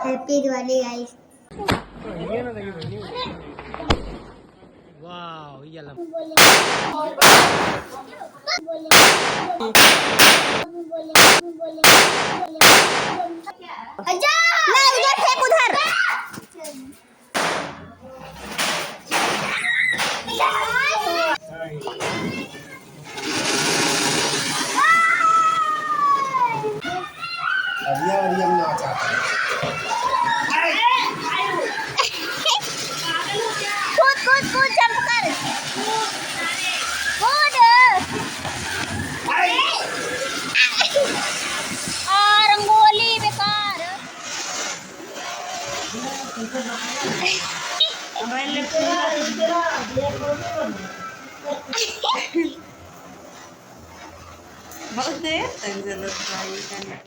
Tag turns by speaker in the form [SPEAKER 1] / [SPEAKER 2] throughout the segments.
[SPEAKER 1] Happy Diwali guys.
[SPEAKER 2] वाह ये ला
[SPEAKER 1] अच्छा मैं उधर फेंक उधर।
[SPEAKER 3] अरियम नाच आता है।
[SPEAKER 1] कूद कूद कूद जंप कर कूद। रंगोली बेकार।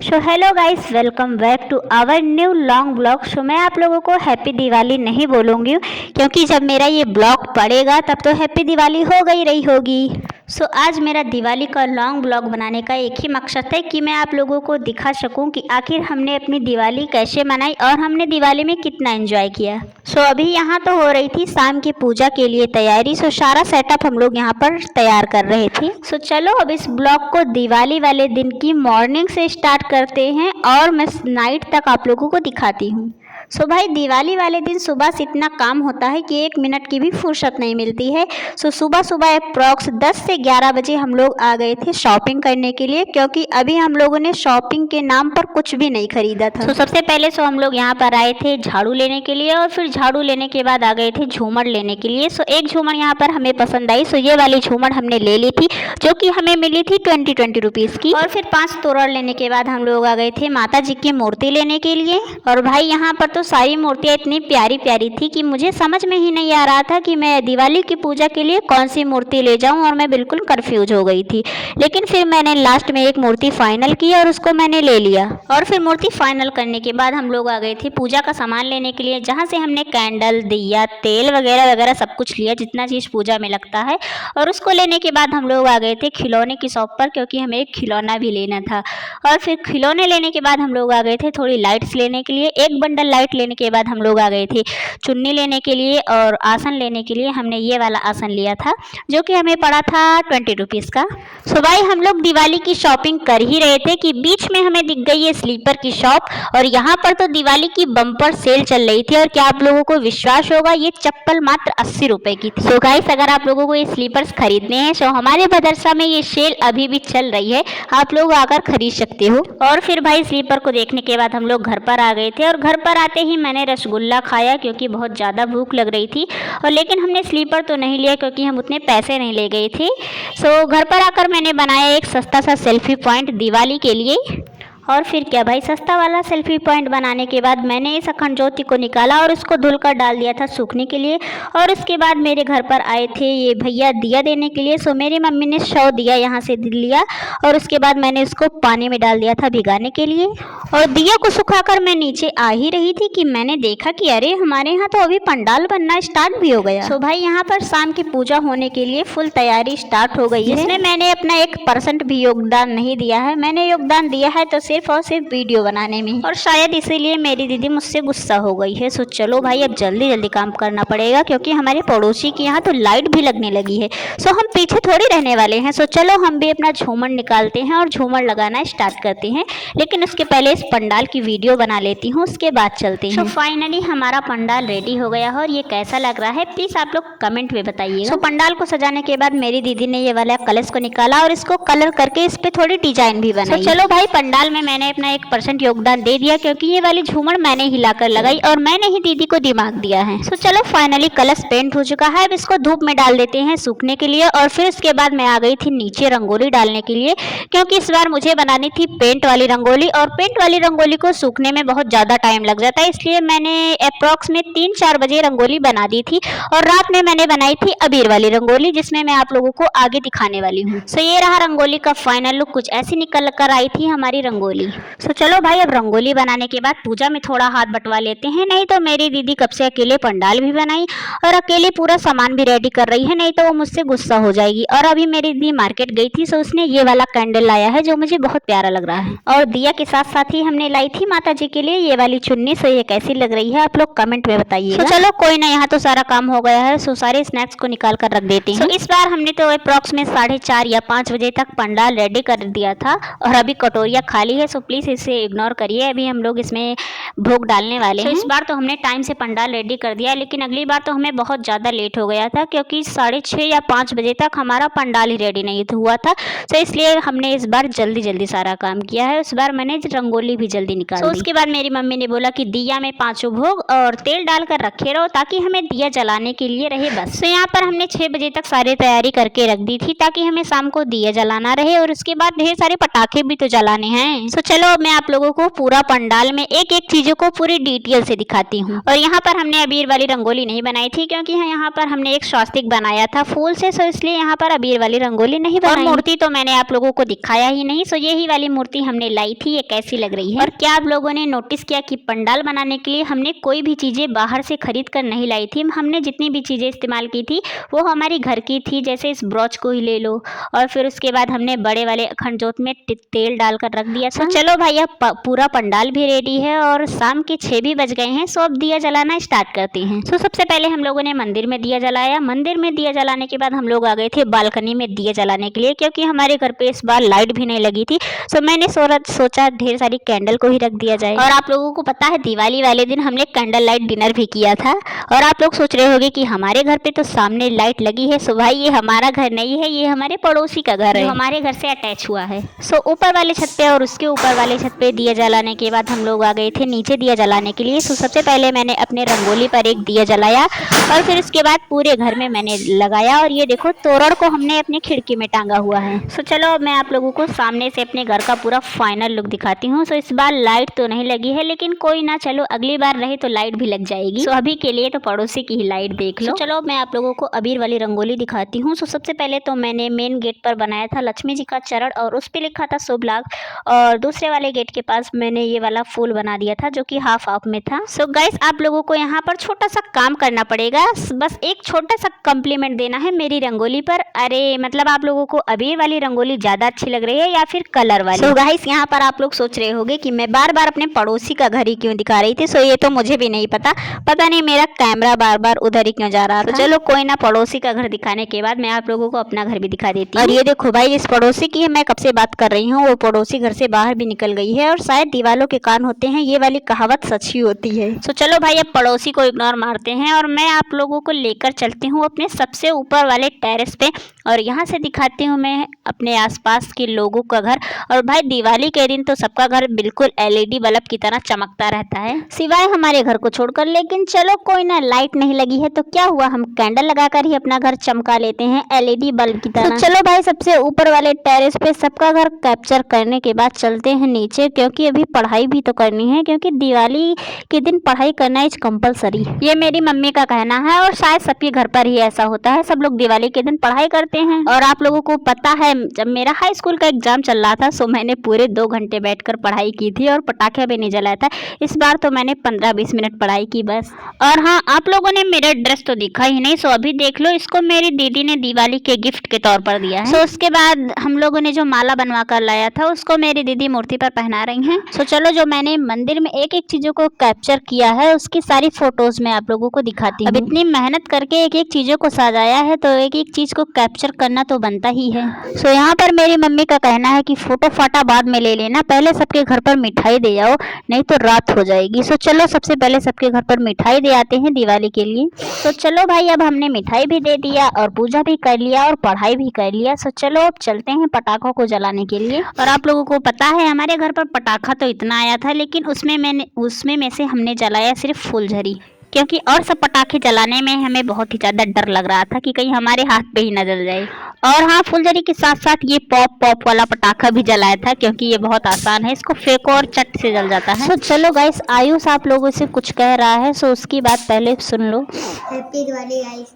[SPEAKER 4] So hello guys, welcome back to our new long blog. So मैं आप लोगों को हैप्पी दिवाली नहीं बोलूँगी क्योंकि जब मेरा ये ब्लॉग पड़ेगा तब तो हैप्पी दिवाली हो गई रही होगी। सो आज मेरा दिवाली का लॉन्ग ब्लॉग बनाने का एक ही मकसद है कि मैं आप लोगों को दिखा सकूं कि आखिर हमने अपनी दिवाली कैसे मनाई और हमने दिवाली में कितना एंजॉय किया। सो अभी यहाँ तो हो रही थी शाम की पूजा के लिए तैयारी। सो सारा सेटअप हम लोग यहाँ पर तैयार कर रहे थे। सो चलो अब इस ब्लॉग को दिवाली वाले दिन की मॉर्निंग से स्टार्ट करते हैं और मैं नाइट तक आप लोगों को दिखाती हूँ। सो भाई दिवाली वाले दिन सुबह से इतना काम होता है कि 1 मिनट की भी फुर्सत नहीं मिलती है। सो सुबह सुबह अप्रॉक्स 10 से 11 बजे हम लोग आ गए थे शॉपिंग करने के लिए, क्योंकि अभी हम लोगों ने शॉपिंग के नाम पर कुछ भी नहीं खरीदा था। सो सबसे पहले हम लोग यहाँ पर आए थे झाड़ू लेने के लिए और फिर झाड़ू लेने के बाद आ गए थे झूमर लेने के लिए। सो एक झूमर यहाँ पर हमें पसंद आई। सो ये वाली झूमर हमने ले ली थी जो कि हमें मिली थी 20 रुपीज़ की। और फिर 5 तोरण लेने के बाद हम लोग आ गए थे माता जी की मूर्ति लेने के लिए। और भाई यहाँ पर तो सारी मूर्तियाँ इतनी प्यारी प्यारी थी कि मुझे समझ में ही नहीं आ रहा था कि मैं दिवाली की पूजा के लिए कौन सी मूर्ति ले जाऊं, और मैं बिल्कुल कंफ्यूज हो गई थी। लेकिन फिर मैंने लास्ट में एक मूर्ति फाइनल की और उसको मैंने ले लिया। और फिर मूर्ति फाइनल करने के बाद हम लोग आ गए थे पूजा का सामान लेने के लिए, जहाँ से हमने कैंडल, दिया, तेल वगैरह वगैरह सब कुछ लिया जितना चीज़ पूजा में लगता है। और उसको लेने के बाद हम लोग आ गए थे खिलौने की शॉप पर, क्योंकि हमें एक खिलौना भी लेना था। और फिर खिलौने लेने के बाद हम लोग आ गए थे थोड़ी लाइट्स लेने के लिए। एक बंडल लाइट लेने के बाद हम लोग आ गए थे चुन्नी लेने के लिए। और आसन लेने के लिए हमने ये वाला आसन लिया था जो कि हमें पड़ा था 20 रुपीज़ का। सो भाई हम लोग दिवाली की शॉपिंग कर ही रहे थे कि बीच में हमें दिख गई है स्लीपर की शॉप, और यहाँ पर तो दिवाली की बम्पर सेल चल रही थी। और क्या आप लोगों को विश्वास होगा, ये चप्पल मात्र 80 रुपए की थी। सो गाइस अगर आप लोगों को ये स्लीपर्स खरीदने हैं तो हमारे भदरसा में ये सेल अभी भी चल रही है, आप लोग आकर खरीद सकते हो। और फिर भाई स्लीपर को देखने के बाद हम लोग घर पर आ गए थे। और घर पर आते ही मैंने रसगुल्ला खाया क्योंकि बहुत ज़्यादा भूख लग रही थी। और लेकिन हमने स्लीपर तो नहीं लिया क्योंकि हम उतने पैसे नहीं ले गए थे। सो घर पर आकर मैंने बनाया एक सस्ता सा सेल्फी पॉइंट दिवाली के लिए। और फिर क्या भाई, सस्ता वाला सेल्फी पॉइंट बनाने के बाद मैंने इस अखंड ज्योति को निकाला और उसको धुलकर डाल दिया था सूखने के लिए। और उसके बाद मेरे घर पर आए थे ये भैया दिया देने के लिए। सो मेरी मम्मी ने 100 दिया यहाँ से लिया और उसके बाद मैंने उसको पानी में डाल दिया था भिगाने के लिए। और दिया को सुखाकर मैं नीचे आ ही रही थी कि मैंने देखा कि अरे हमारे यहाँ तो अभी पंडाल बनना स्टार्ट भी हो गया। सो भाई यहाँ पर शाम की पूजा होने के लिए फुल तैयारी स्टार्ट हो गई है। इसमें मैंने अपना 1% भी योगदान नहीं दिया है। मैंने योगदान दिया है तो सिर्फ और सिर्फ वीडियो बनाने में, और शायद इसीलिए मेरी दीदी मुझसे गुस्सा हो गई है। सो चलो भाई अब जल्दी जल्दी काम करना पड़ेगा क्योंकि हमारे पड़ोसी के यहाँ तो लाइट भी लगने लगी है। सो हम पीछे थोड़ी रहने वाले हैं। सो चलो हम भी अपना झूमर निकालते हैं और झूमर लगाना स्टार्ट करते हैं। लेकिन उसके पहले इस पंडाल की वीडियो बना लेती हूँ, उसके बाद चलते हैं। सो फाइनली हमारा पंडाल रेडी हो गया है और ये कैसा लग रहा है प्लीज आप लोग कमेंट में बताइएगा। सो पंडाल को सजाने के बाद मेरी दीदी ने ये वाला कलश को निकाला और इसको कलर करके इस पे थोड़ी डिजाइन भी बनाई। चलो भाई पंडाल में मैंने अपना 1% योगदान दे दिया क्योंकि ये वाली झूमर मैंने हिलाकर लगाई और मैंने ही दीदी को दिमाग दिया है। सो चलो फाइनली कलश पेंट हो चुका है। अब इसको धूप में डाल देते हैं सूखने के लिए। और फिर उसके बाद मैं आ गई थी नीचे रंगोली डालने के लिए क्योंकि इस बार मुझे बनानी थी पेंट वाली रंगोली, और पेंट वाली रंगोली को सूखने में बहुत ज़्यादा टाइम लग जाता है, इसलिए मैंने अप्रॉक्स में 3-4 बजे रंगोली बना दी थी। और रात में मैंने बनाई थी अबीर वाली रंगोली जिसमें मैं आप लोगों को आगे दिखाने वाली हूँ। सो ये रहा रंगोली का फाइनल लुक, कुछ ऐसी निकल कर आई थी हमारी रंगोली। रंगोली। सो चलो भाई, अब रंगोली बनाने के बाद पूजा में थोड़ा हाथ बटवा लेते हैं। नहीं तो मेरी दीदी कब से अकेले पंडाल भी बनाई और अकेले पूरा सामान भी रेडी कर रही है, नहीं तो वो मुझसे गुस्सा हो जाएगी। और अभी मेरी दीदी मार्केट गई थी, सो उसने ये वाला कैंडल लाया है जो मुझे बहुत प्यारा लग रहा है। और दिया के साथ साथ ही हमने लाई थी माता जी के लिए ये वाली चुन्नी। सो ये कैसी लग रही है आप लोग कमेंट में बताइए। तो चलो कोई ना, यहाँ तो सारा काम हो गया है, सो सारे स्नैक्स को निकाल कर रख देते हैं। इस बार हमने तो अप्रॉक्स में 4:30 या 5 बजे तक पंडाल रेडी कर दिया था और अभी कटोरिया खाली है, सो प्लीज इसे इग्नोर करिए। अभी हम लोग इसमें भोग डालने वाले हैं। इस बार तो हमने टाइम से पंडाल रेडी कर दिया, लेकिन अगली बार तो हमें बहुत ज़्यादा लेट हो गया था क्योंकि 6:30 या 5 बजे तक हमारा पंडाल ही रेडी नहीं हुआ था। तो इसलिए हमने इस बार जल्दी जल्दी सारा काम किया है। उस बार मैंने रंगोली भी जल्दी निकाल दी। उसके बाद मेरी मम्मी ने बोला कि दिया में 5 भोग और तेल डालकर रखे रहो ताकि हमें दिया जलाने के लिए रहे बस। तो यहाँ पर हमने 6 बजे तक सारी तैयारी करके रख दी थी ताकि हमें शाम को दिया जलाना रहे और उसके बाद ढेर सारे पटाखे भी तो जलाने हैं। तो चलो मैं आप लोगों को पूरा पंडाल में एक एक चीजों को पूरी डिटेल से दिखाती हूँ। और यहाँ पर हमने अबीर वाली रंगोली नहीं बनाई थी क्योंकि यहाँ पर हमने एक स्वास्तिक बनाया था फूल से, सो इसलिए यहाँ पर अबीर वाली रंगोली नहीं बनाई। और मूर्ति तो मैंने आप लोगों को दिखाया ही नहीं, सो यही वाली मूर्ति हमने लाई थी। ये कैसी लग रही है? और क्या आप लोगों ने नोटिस किया कि पंडाल बनाने के लिए हमने कोई भी चीजें बाहर से खरीद कर नहीं लाई थी। हमने जितनी भी चीजें इस्तेमाल की थी वो हमारी घर की थी, जैसे इस ब्रोच को ही ले लो और फिर उसके बाद हमने बड़े वाले अखंड जोत में तेल डालकर रख दिया। तो चलो भाई, अब पूरा पंडाल भी रेडी है और शाम के 6 भी बज गए हैं, सो अब दिया जलाना स्टार्ट करते हैं। सो सबसे पहले हम लोगों ने मंदिर में दिया जलाया। मंदिर में दिया जलाने के बाद हम लोग आ गए थे बालकनी में दिया जलाने के लिए क्योंकि हमारे घर पे इस बार लाइट भी नहीं लगी थी। सो मैंने सोचा ढेर सारी कैंडल को ही रख दिया जाए। और आप लोगों को पता है दिवाली वाले दिन हमने कैंडल लाइट डिनर भी किया था। और आप लोग सोच रहे होंगे कि हमारे घर पे तो सामने लाइट लगी है। सो भाई ये हमारा घर नहीं है, ये हमारे पड़ोसी का घर है, हमारे घर से अटैच हुआ है। सो ऊपर वाले छत पे और उसके ऊपर वाले छत पे दिया जलाने के बाद हम लोग आ गए थे नीचे दिया जलाने के लिए। सो सबसे पहले मैंने अपने रंगोली पर एक दिया जलाया और फिर उसके बाद पूरे घर में मैंने लगाया। और ये देखो तोरण को हमने अपनी खिड़की में टांगा हुआ है। सो चलो मैं आप लोगों को सामने से अपने घर का पूरा फाइनल लुक दिखाती हूँ। सो इस बार लाइट तो नहीं लगी है, लेकिन कोई ना, चलो अगली बार रहे तो लाइट भी लग जाएगी। सो अभी के लिए तो पड़ोसी की ही लाइट देख लो। चलो मैं आप लोगों को अबीर वाली रंगोली दिखाती हूँ। सो सबसे पहले तो मैंने मेन गेट पर बनाया था लक्ष्मी जी का चरण और उस पर लिखा था शुभ लाभ। और दूसरे वाले गेट के पास मैंने ये वाला फूल बना दिया था जो कि हाफ में था। सो गाइस, आप लोगों को यहाँ पर छोटा सा काम करना पड़ेगा, बस एक छोटा सा कम्प्लीमेंट देना है मेरी रंगोली पर। अरे मतलब आप लोगों को अबीर वाली रंगोली ज्यादा अच्छी लग रही है या फिर कलर वाली? सो गाइस, यहाँ पर आप लोग सोच रहे होंगे कि मैं बार बार अपने पड़ोसी का घर ही क्यों दिखा रही थी। सो ये तो मुझे भी नहीं पता नहीं मेरा कैमरा बार बार उधर ही क्यों जा रहा था। तो चलो कोई ना, पड़ोसी का घर दिखाने के बाद मैं आप लोगों को अपना घर भी दिखा देती हूँ। और ये देखो भाई, इस पड़ोसी की मैं कब से बात कर रही हूँ, वो पड़ोसी घर से बाहर भी निकल गई है और शायद दीवालों के कान होते हैं, ये वाली कहावत सच ही होती है। तो चलो भाई, अब पड़ोसी को इग्नोर मारते हैं और मैं आप लोगों को लेकर चलती हूँ अपने सबसे ऊपर वाले टेरेस पे और यहाँ से दिखाती हूँ मैं अपने आसपास के लोगों का घर। और भाई दिवाली के दिन तो सबका घर बिल्कुल LED बल्ब की तरह चमकता रहता है, सिवाय हमारे घर को छोड़कर। लेकिन चलो कोई ना, लाइट नहीं लगी है तो क्या हुआ, हम कैंडल लगाकर ही अपना घर चमका लेते हैं LED बल्ब की तरह। तो चलो भाई, सबसे ऊपर वाले टेरेस पे सबका घर कैप्चर करने के बाद चलते हैं नीचे, क्योंकि अभी पढ़ाई भी तो करनी है, क्योंकि दिवाली के दिन पढ़ाई करना इज कंपलसरी। ये मेरी मम्मी का कहना है और शायद सबके घर पर ही ऐसा होता है, सब लोग दिवाली के दिन पढ़ाई करते हैं। और आप लोगों को पता है, जब मेरा हाई स्कूल का एग्जाम चल रहा था, सो मैंने पूरे 2 घंटे बैठकर पढ़ाई की थी और पटाखे भी नहीं जलाया था। इस बार तो मैंने 15-20 मिनट पढ़ाई की बस। और हाँ, आप लोगों ने मेरा ड्रेस तो दिखा ही नहीं, सो अभी देख लो, इसको मेरी दीदी ने दिवाली के गिफ्ट के तौर पर दिया है। सो उसके बाद हम लोगों ने जो माला बनवा कर लाया था उसको मेरी दीदी मूर्ति पर पहना रही हैं। सो चलो, जो मैंने मंदिर में एक एक चीजों को कैप्चर किया है उसकी सारी फोटोज मैं आप लोगों को दिखाती हूँ। अब इतनी मेहनत करके एक एक चीजों को सजाया है तो एक एक चीज को कैप्चर करना तो बनता ही है। सो यहाँ पर मेरी मम्मी का कहना है कि फोटो फाटा बाद में ले लेना, पहले सबके घर पर मिठाई दे जाओ, नहीं तो रात हो जाएगी। सो चलो, सबसे पहले सबके घर पर मिठाई दे आते हैं दिवाली के लिए। तो चलो भाई, अब हमने मिठाई भी दे दिया और पूजा भी कर लिया और पढ़ाई भी कर लिया। सो चलो अब चलते हैं पटाखों को जलाने के लिए। और आप लोगों को पता है, हमारे घर पर पटाखा तो इतना आया था, लेकिन उसमें में से हमने जलाया सिर्फ फुलझड़ी, क्योंकि और सब पटाखे जलाने में हमें बहुत ही ज़्यादा डर लग रहा था कि कहीं हमारे हाथ पे ही न जल जाए। और हाँ, फुलझड़ी के साथ साथ ये पॉप वाला पटाखा भी जलाया था, क्योंकि ये बहुत आसान है, इसको फेंको और चट से जल जाता है। तो चलो गाइस, आयुष आप लोगों से कुछ कह रहा है, सो उसकी बात पहले सुन लो।
[SPEAKER 1] Happy Diwali guys.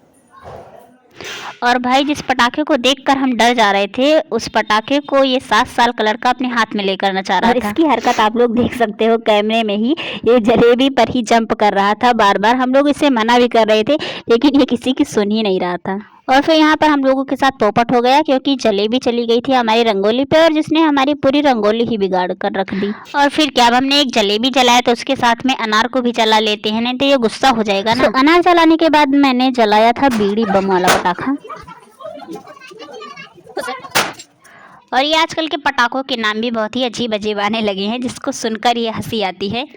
[SPEAKER 4] और भाई जिस पटाखे को देखकर हम डर जा रहे थे, उस पटाखे को ये 7 साल का लड़का अपने हाथ में लेकर नचा रहा था। और इसकी हरकत आप लोग देख सकते हो कैमरे में ही, ये जलेबी पर ही जंप कर रहा था। बार बार हम लोग इसे मना भी कर रहे थे, लेकिन ये किसी की सुन ही नहीं रहा था। और फिर यहाँ पर हम लोगों के साथ पोपट हो गया, क्योंकि जलेबी चली गई थी हमारी रंगोली पे और जिसने हमारी पूरी रंगोली ही बिगाड़ कर रख दी। और फिर क्या, अब हमने एक जलेबी जलाया तो उसके साथ में अनार को भी जला लेते हैं, नहीं तो ये गुस्सा हो जाएगा ना। तो अनार जलाने के बाद मैंने जलाया था बीड़ी बम वाला पटाखा। और ये आजकल के पटाखों के नाम भी बहुत ही अजीब अजीब आने लगे हैं, जिसको सुनकर ये हंसी आती है।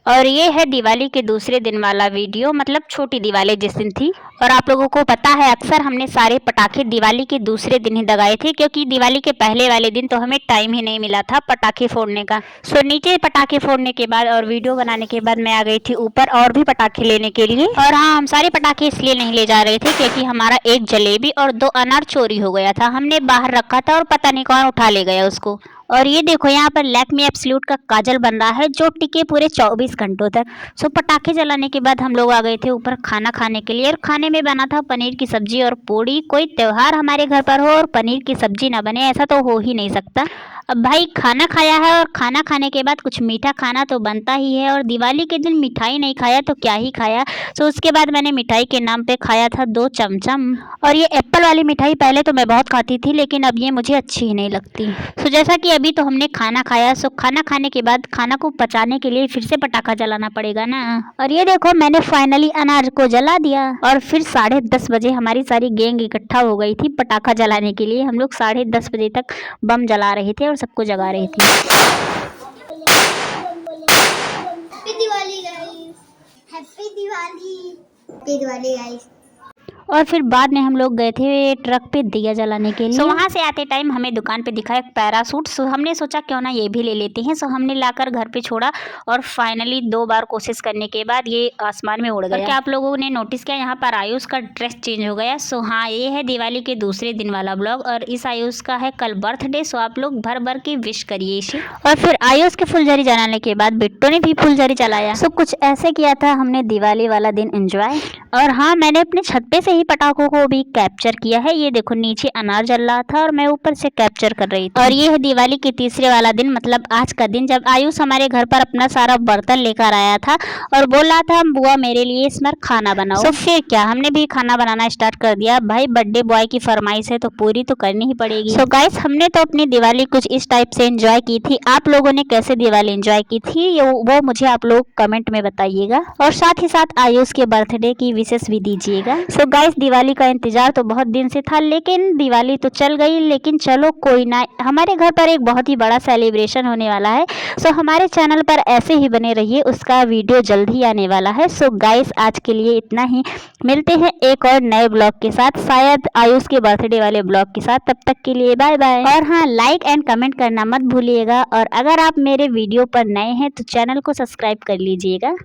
[SPEAKER 4] और ये है दिवाली के दूसरे दिन वाला वीडियो, मतलब छोटी दिवाली जिस दिन थी। और आप लोगों को पता है अक्सर हमने सारे पटाखे दिवाली के दूसरे दिन ही दगाए थे, क्योंकि दिवाली के पहले वाले दिन तो हमें टाइम ही नहीं मिला था पटाखे फोड़ने का। सो नीचे पटाखे फोड़ने के बाद और वीडियो बनाने के बाद मैं आ गई थी ऊपर और भी पटाखे लेने के लिए। और हाँ, हम सारे पटाखे इसलिए नहीं ले जा रहे थे क्योंकि हमारा एक जलेबी और 2 अनार चोरी हो गया था। हमने बाहर रखा था और पता नहीं कौन उठा ले गया उसको। और ये देखो यहाँ पर लैक्मे एब्सोल्यूट का काजल बन रहा है, जो टिके पूरे 24 घंटों तक। सो पटाखे जलाने के बाद हम लोग आ गए थे ऊपर खाना खाने के लिए। और खाने में बना था पनीर की सब्जी और पूड़ी। कोई त्योहार हमारे घर पर हो और पनीर की सब्जी ना बने, ऐसा तो हो ही नहीं सकता। अब भाई खाना खाया है और खाना खाने के बाद कुछ मीठा खाना तो बनता ही है, और दिवाली के दिन मिठाई नहीं खाया तो क्या ही खाया। सो उसके बाद मैंने मिठाई के नाम पे खाया था 2 चमचम। और ये एप्पल वाली मिठाई पहले तो मैं बहुत खाती थी, लेकिन अब ये मुझे अच्छी ही नहीं लगती। सो जैसा कि अभी तो हमने खाना खाया, सो खाना खाने के बाद खाना को पचाने के लिए फिर से पटाखा जलाना पड़ेगा ना। और ये देखो मैंने फाइनली अनार को जला दिया। और फिर 10:30 बजे हमारी सारी गैंग इकट्ठा हो गई थी पटाखा जलाने के लिए। हम लोग 10:30 बजे तक बम जला रहे थे और सबको जगा रही थी।
[SPEAKER 1] Happy Diwali guys, happy Diwali, happy Diwali guys.
[SPEAKER 4] और फिर बाद में हम लोग गए थे ट्रक पे दिया जलाने के लिए। सो वहाँ से आते टाइम हमें दुकान पे दिखा एक पैरासूट। सो हमने सोचा क्यों ना ये भी ले लेते हैं। सो हमने लाकर घर पे छोड़ा और फाइनली 2 बार कोशिश करने के बाद ये आसमान में उड़ गया। क्या आप लोगों ने नोटिस किया यहाँ पर आयुष का ड्रेस चेंज हो गया। सो हाँ, ये है दिवाली के दूसरे दिन वाला ब्लॉग और इस आयुष का है कल बर्थडे। सो आप लोग भर भर के विश करिए इसे। और फिर आयुष के फुलझड़ी जलाने के बाद बिट्टू ने भी फुलझड़ी जलाया। सो कुछ ऐसे किया था हमने दिवाली वाला दिन एंजॉय। और हाँ, मैंने अपने छत पे से पटाखों को भी कैप्चर किया है। ये देखो नीचे अनार जल रहा था और मैं ऊपर से कैप्चर कर रही थी। और ये है दिवाली के तीसरे वाला दिन, मतलब आज का दिन, जब आयुष हमारे घर पर अपना सारा बर्तन लेकर आया था और बोल रहा था बुआ मेरे लिए इस बार खाना बनाओ। तो फिर क्या, हमने भी खाना बनाना स्टार्ट कर दिया। भाई बर्थडे बॉय की फरमाइश है तो पूरी तो करनी ही पड़ेगी। सो गाइस, हमने तो अपनी दिवाली कुछ इस टाइप से एंजॉय की थी। आप लोगों ने कैसे दिवाली एंजॉय की थी वो मुझे आप लोग कमेंट में बताइएगा। और साथ ही साथ आयुष के बर्थडे की विशेष भी दीजिएगा। सो गाइस, दिवाली का इंतजार तो बहुत दिन से था, लेकिन दिवाली तो चल गई। लेकिन चलो कोई ना, हमारे घर पर एक बहुत ही बड़ा सेलिब्रेशन होने वाला है। सो हमारे चैनल पर ऐसे ही बने रहिए, उसका वीडियो जल्द ही आने वाला है। सो गाइस, आज के लिए इतना ही। मिलते हैं एक और नए ब्लॉग के साथ, शायद आयुष के बर्थडे वाले ब्लॉग के साथ। तब तक के लिए बाय बाय। और हाँ, लाइक एंड कमेंट करना मत भूलिएगा। और अगर आप मेरे वीडियो पर नए हैं तो चैनल को सब्सक्राइब कर लीजिएगा।